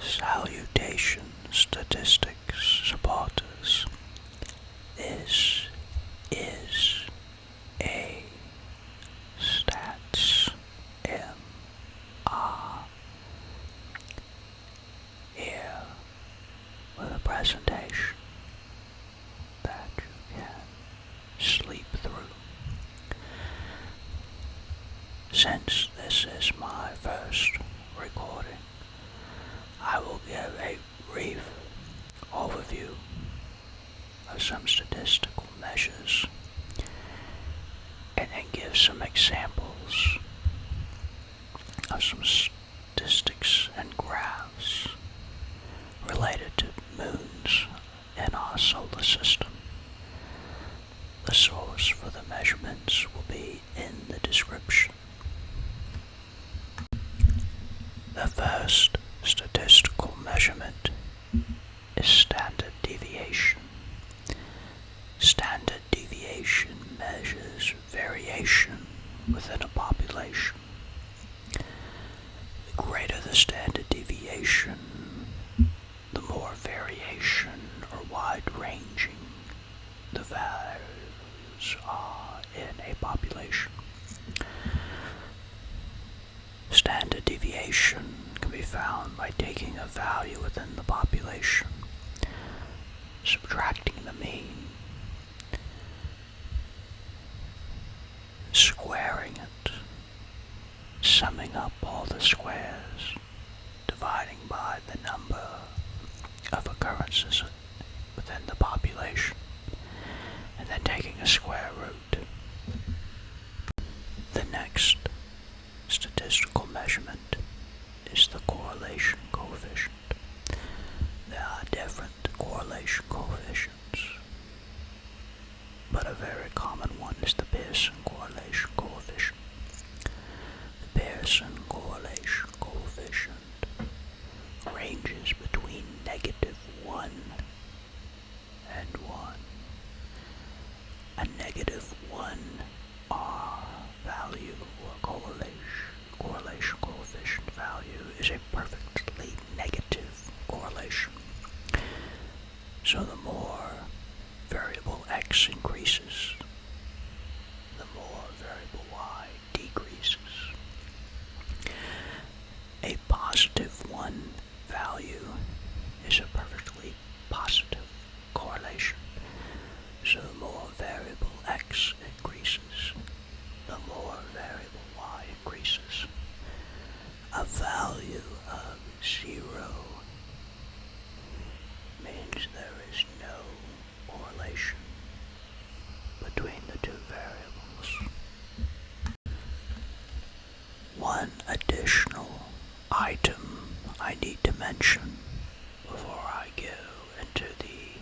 Salutation, statistics supporters. This is a Stats MR here with a presentation that you can sleep through. Since this is my first recording, I will give a brief overview of some statistical measures and then give some examples of some statistics and graphs related to moons in our solar system. The source for the measurements will be in the description. The first statistical measurement is standard deviation. Standard deviation measures variation within a population. The greater the standard deviation, the more variation or wide-ranging the values are in a population. Standard deviation can be found by taking a value within the population, subtracting the mean, squaring it, summing up all the squares, dividing by the number of occurrences within the population, and then taking a square root. The next statistical measurement is the correlation coefficient. There are different correlation coefficients, but a very common one is the Pearson correlation coefficient. The Pearson correlation coefficient ranges between -1 and 1. A -1 R value or correlation coefficient value is a perfectly negative correlation. So the more variable X increases, the more variable Y decreases. A +1 value is a perfectly positive correlation. So the more variable X increases, the more variable Y increases. A value of 0 means there is no correlation between the two variables. One additional item I need to mention before I go into the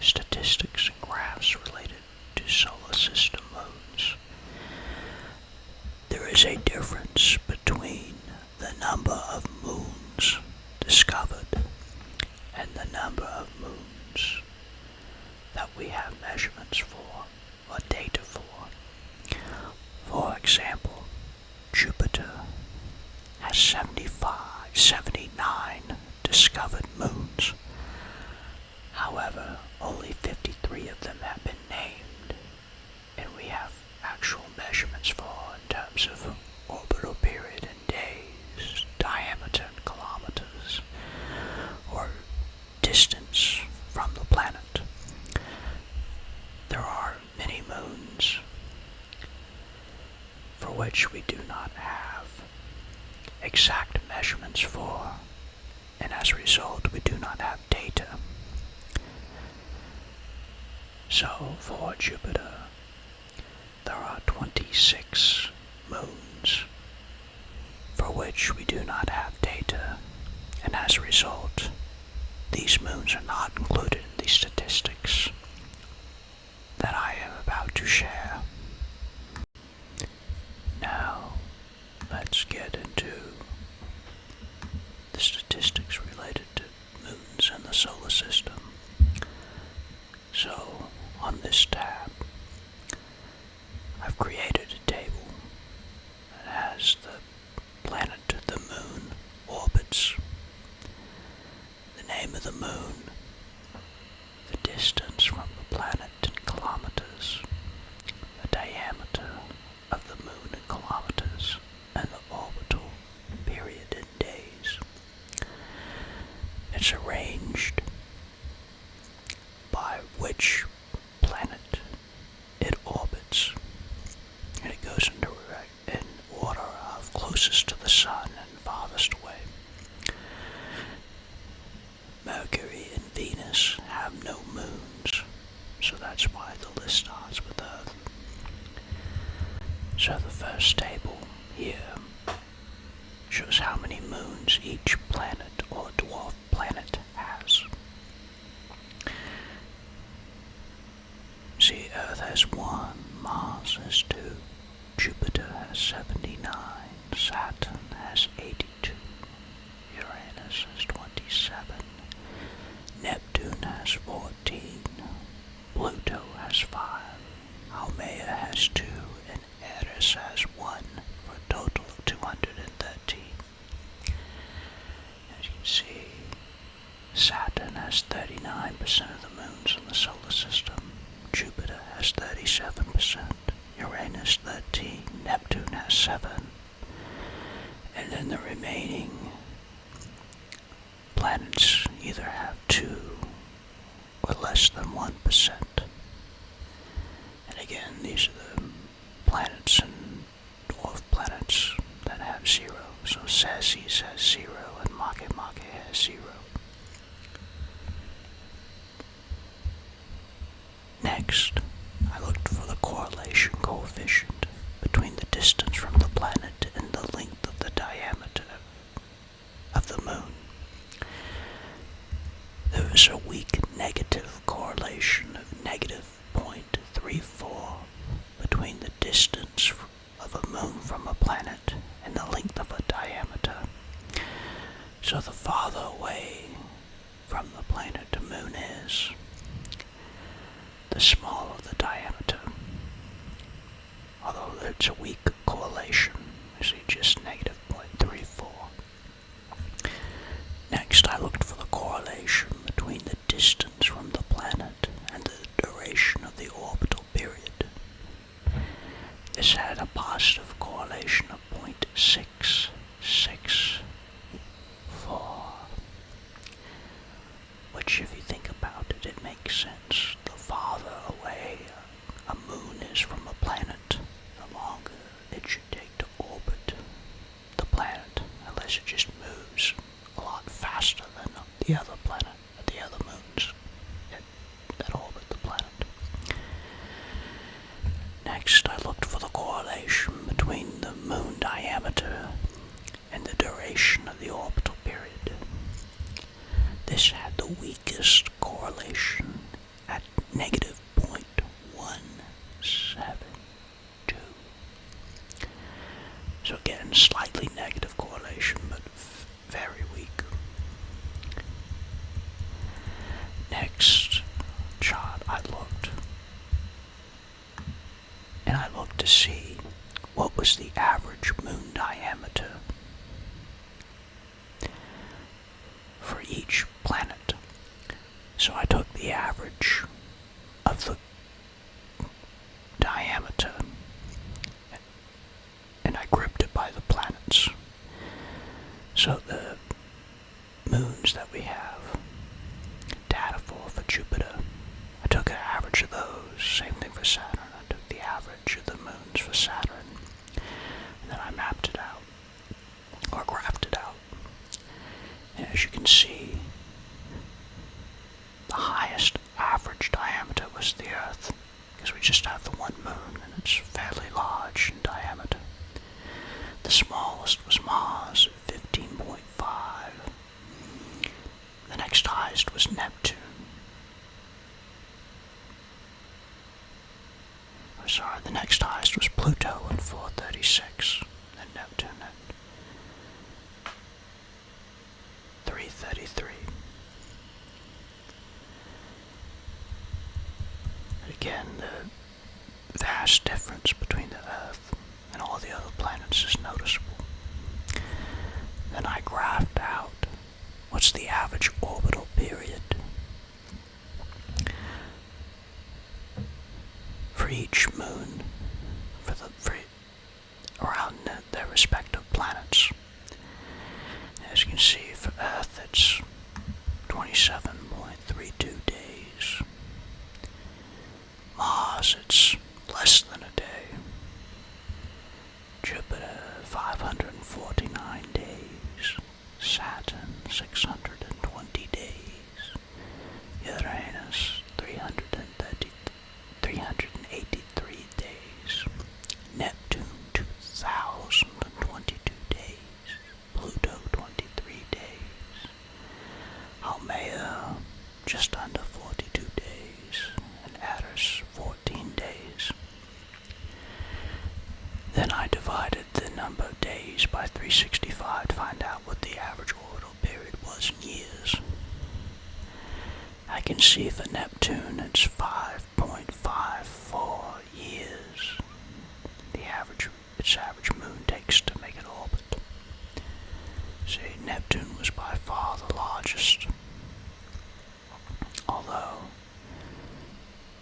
statistics and graphs related to solar system moons. There is a difference between the number of moons discovered and the number of moons that we have measurements for or data for. For example, Jupiter has 79 discovered moons. However, only 53 of them have been named, and we have actual measurements for in terms of orbital period in days, diameter in kilometers, or distance from the planet. There are many moons for which we do not have exact measurements for, and as a result we do not have data. So for Jupiter, there are 26 moons for which we do not have data, and as a result, these moons are not included in the statistics that I am about to share. Now, let's get into the statistics related to moons and the solar system. So, on this tab, I've created a table that has the planet to the moon orbits Moon, the distance from the planet in kilometers, the diameter of the Moon in kilometers, and the orbital period in days. It's arranged by which planet it orbits, and it goes in order of closest to the Sun and farthest away. Mercury and Venus have no moons, so that's why the list starts with Earth. So the first table here shows how many moons each planet or dwarf planet has. See, Earth has 1, Mars has 2, Jupiter has 79, Saturn has 82, Uranus has 27, Neptune has 14, Pluto has 5, Haumea has 2, and Eris has 1, for a total of 213. As you can see, Saturn has 39% of the moons in the solar system, Jupiter has 37%, Uranus 13, Neptune has 7, and then the remaining planets either have 2 or less than 1%. And again, these are the planets and dwarf planets that have 0. So Sagittarius has 0 and Makemake has 0. Next, I looked for the correlation coefficient between the distance from the planet and the length of the diameter of the Moon. There is a weak negative correlation of negative 0.34 between the distance of a moon from a planet and the length of a diameter. So the farther away from the planet the moon is, the smaller the diameter. Although it's a weak correlation, you see just negative 0.34. Next, I looked for the correlation between the distance from the planet and the duration of the orbital period. This had a positive correlation of 0.664, which, if you think about it, it makes sense. The farther away a moon is from a planet, the longer it should take to orbit the planet, unless it just moves a lot faster than the other planet, the other moons that orbit the planet. Next, I looked for the correlation between the moon diameter and the duration of the orbital period. This had the weakest correlation at negative 0.172. So again, slightly negative correlation, but very weak. Next chart I looked, and I looked to see what was the average moon diameter for each planet. So I took the average of the diameter and I grouped it by the planets. So the moons that we have data for Jupiter, I took an average of those. Same thing for Saturn. I took the average of the moons for Saturn, and then I mapped it out, or graphed it out. And as you can see, the highest average diameter was the Earth, because we just have the one moon, and it's fairly large in diameter. The smallest was Mars at 15.5. The next highest was Neptune. The next highest was Pluto at 436, and Neptune at 333. Again, the vast difference between the Earth and all the other planets is noticeable. Then I graphed out what's the average orbital period you can see, for Earth it's 27.32 days. Mars, it's less than a day. Jupiter, 549 days. Saturn, 620 days. Uranus, 383 days. Neptune, 2022 days. Pluto, 23 days. Haumea, just under 42 days. And Eris, 14 days. Then I divided the number of days by 365 to find out what the average orbital period was in years. I can see for Neptune it's 5.54 years. Its average moon takes to make an orbit. See, Neptune was by far the largest. Although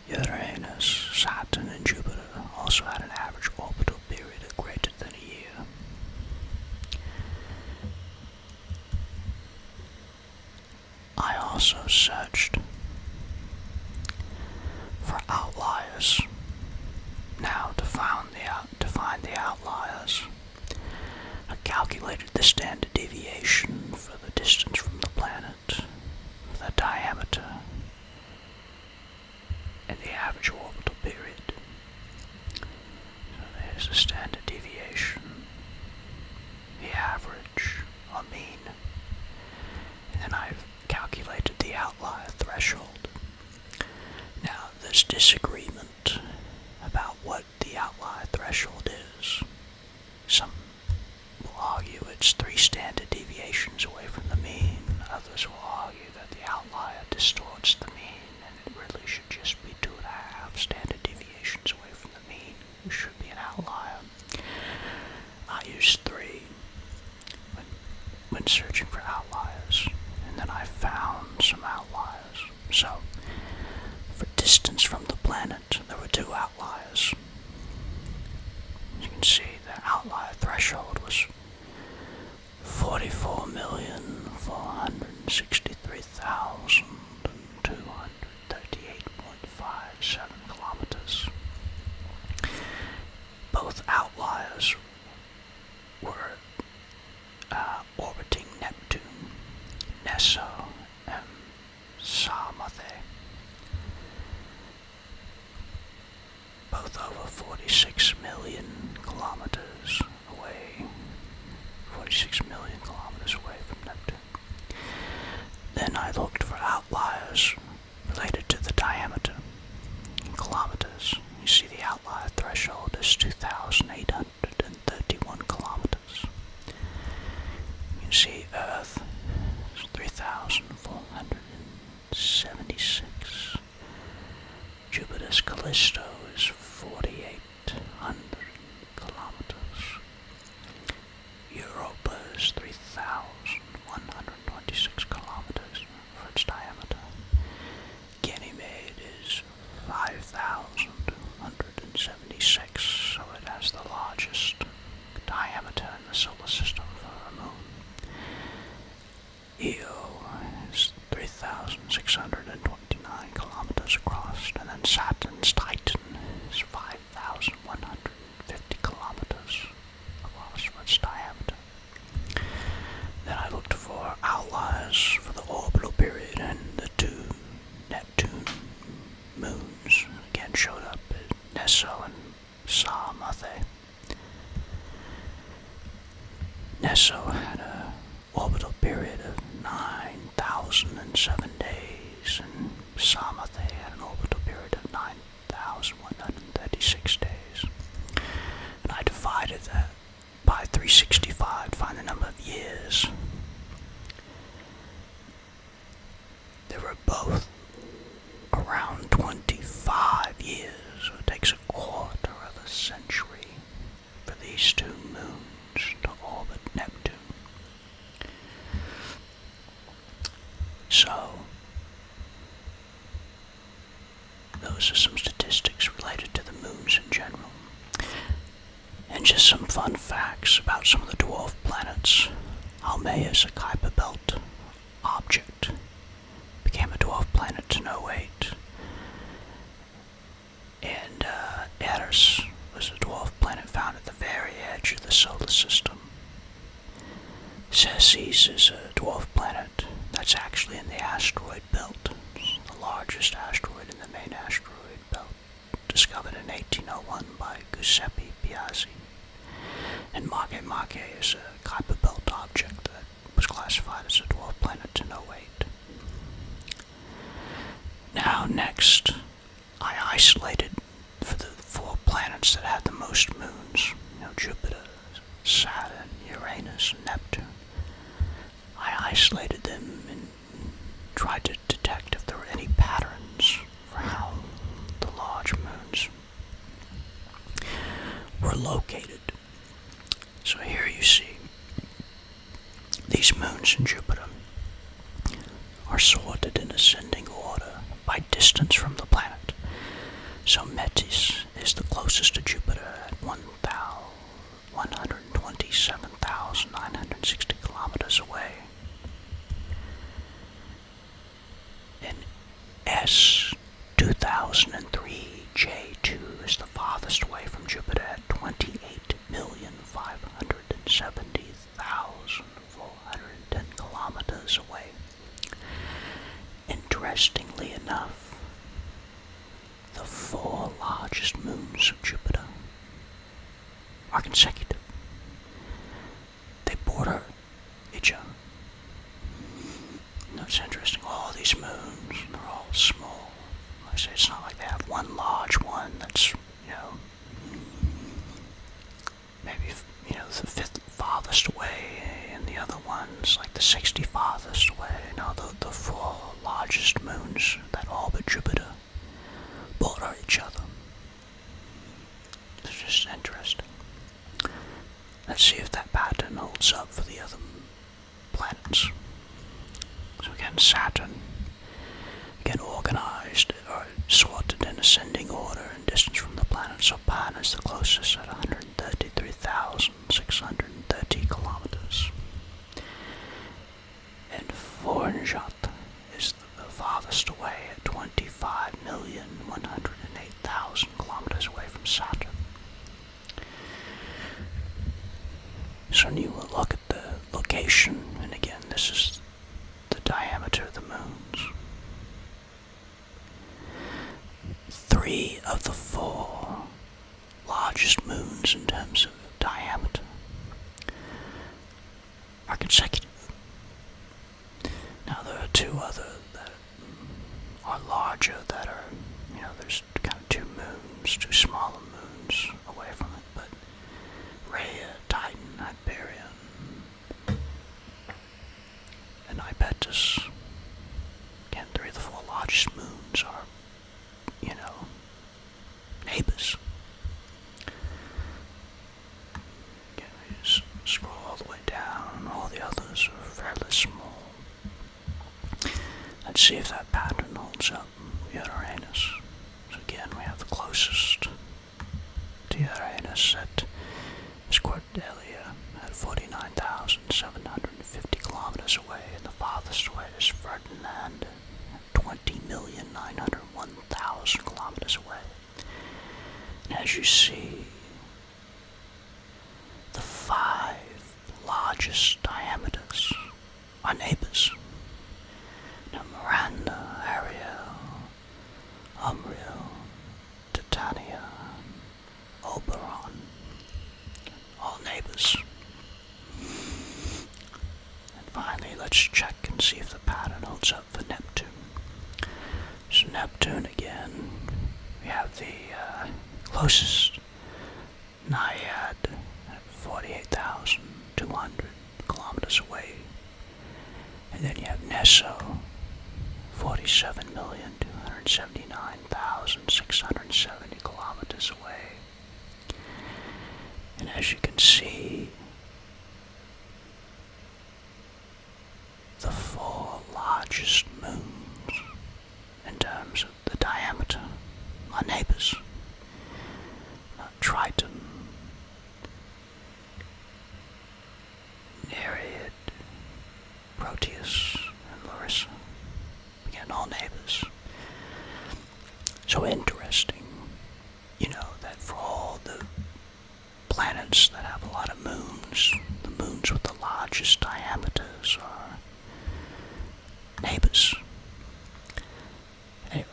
Uranus, Saturn, and Jupiter also had an average orbital period of greater than a year. I also searched for outliers. Now, to find the outliers, I calculated the standard deviation for the distance from the planet, for the diameter, and the average orbital period. So there's the standard deviation, the average, or mean, and then I've calculated the outlier threshold. Now, there's disagreement about what the outlier threshold is. Some will argue it's 3 standard deviations away from the mean. Others will argue that the outlier distorts the mean, and it really should just be 2.5 standard deviations away from the mean. It should be an outlier. I used 3 when searching for outliers, and then I found some outliers. So, for distance from the planet, there were 2 outliers. As you can see, the outlier threshold was 44,463,238.57 kilometers. Both outliers were orbiting Neptune, Neso, and Samathe. Both over 46 million kilometers away. 46 million kilometers away from Neptune. Then I looked for outliers related to the diameter in kilometers. You see the outlier threshold is 2,831 kilometers. You can see Earth is 3,476. Jupiter's Callisto is 4,800 kilometers. Europa is 3,126 kilometers for its diameter. Ganymede is 5,276, so it has the largest diameter in the solar system for a moon. Io is 3,629 kilometers across, and then Saturn's Titan is 5,150 kilometers across for its diameter. Then I looked for outliers for the orbital period, and the 2 Neptune moons again showed up at Neso and Samathe. Neso had an orbital period of 9,007 days, and Samathe had an orbital period of 9,136 days. And I divided that by 365 to find the number of years. They were both around 25 years, so it takes a quarter of a century for these 2 moons to orbit Neptune. So, those are some statistics related to the moons in general. And just some fun facts about some of the dwarf planets, Almaeus, a Kuiper Belt object, became a dwarf planet in '08, and Eris was a dwarf planet found at the very edge of the solar system. Ceres is a dwarf planet that's actually in the asteroid belt. It's the largest asteroid in the main asteroid belt, discovered in 1801 by Giuseppe Piazzi. And Mage Mage is a Kuiper Belt object that was classified as a dwarf planet in '08. Now, next, I isolated for the 4 planets that had the most moons, Jupiter, Saturn, Uranus, and Neptune. I isolated them and tried to detect if there were any patterns for how the large moons were located. So here you see these moons in Jupiter are sorted in ascending order by distance from the planet. So Metis is the closest to Jupiter at 127,960 kilometers away. And S2003 J2 is the farthest away from Jupiter at 28,570,410 kilometers away. Interestingly enough, the 4 largest moons of Jupiter are consecutive. They border each other. It's interesting, all these moons, they're all small. Like I say, it's not like they have one large one that's, maybe, the 5th farthest away, and the other one's like the 60th farthest away. No, the 4 largest moons that orbit Jupiter border each other. It's just interesting. Let's see if that pattern holds up for the other planets. So again, Saturn, again organized or sorted in ascending order and distance from the planet. So Pan is the closest at 133,630 kilometers. And Fornjat is the farthest away at 25,108,000 kilometers away from Saturn. So when you look at the location, and again, this is the diameter of the moons. 3 of the 4 largest moons in terms of diameter are consecutive. Now there are 2 other that are larger that are, there's kind of 2 moons, 2 smaller moons away from it, but Rhea, Titan, Hyperion, and Ipetus, again, 3 of the 4 largest moons are, neighbors. Again, we just scroll all the way down, and all the others are fairly small. Let's see if that pattern holds up. We got Uranus. So again, we have the closest to Uranus at is Cordelia at 49,750 kilometers away, and the farthest away is Ferdinand at 20,901,000 kilometers away. And as you see, the 5 largest diameters are neighbors. Now Miranda, Ariel, Umbriel, Titania, Oberon, all neighbors. And finally, let's check and see if the pattern holds up for Neptune. So Neptune again, we have the closest Naiad at 48,200 kilometers away. And then you have Neso, 47,279,670 kilometers away. And as you can see, the 4 largest moons in terms of the diameter are neighbors. Triton, Nereid, Proteus and Larissa. Again, all neighbors. So interesting, that for all the planets that have a lot of moons, the moons with the largest diameters are neighbors. Anyway,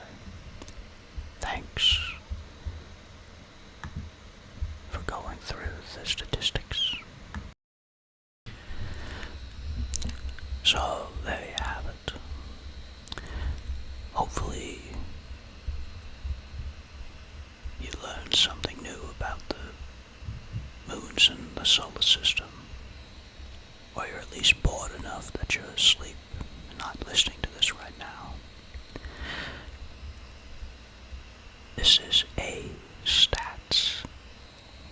thanks for going through the statistics. So there you have it. Hopefully you learned something new about the moons in the solar system, or you're at least bored enough that you're asleep and not listening to this right now. This is A Stats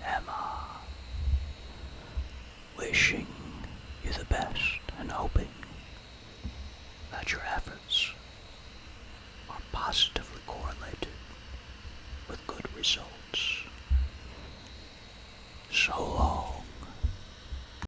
MR, wishing you the best and hoping that your efforts are positively correlated with good results. So long.